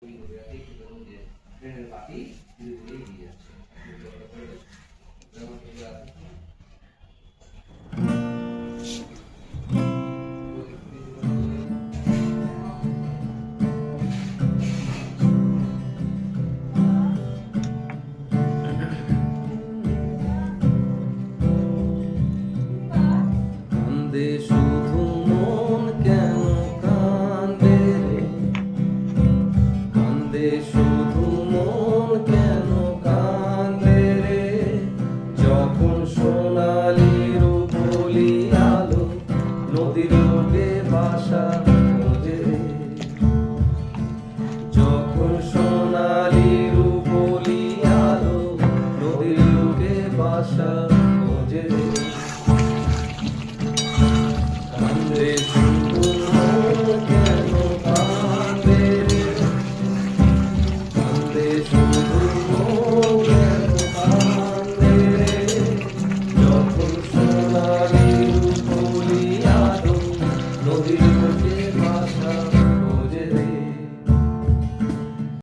ট্রেনের পাতি ধীরে ধীরে এগিয়ে যাচ্ছে। কান্দে শুধু মন কেন কান্দে রে, কান্দে শুধু মন কেন কান্দে রে, যখন সোনালি রূপলি আলো নদীর বুকে বাসা খোঁজে রে, যখন সোনালি রূপলি আলো নদীর বুকে বাসা খোঁজে রে। কান্দে শুধু মন কেন কান্দে রে, কান্দে শুধু মন কেন কান্দে রে, যখন সোনালি রূপলি আলো নদীর বুকে বাসা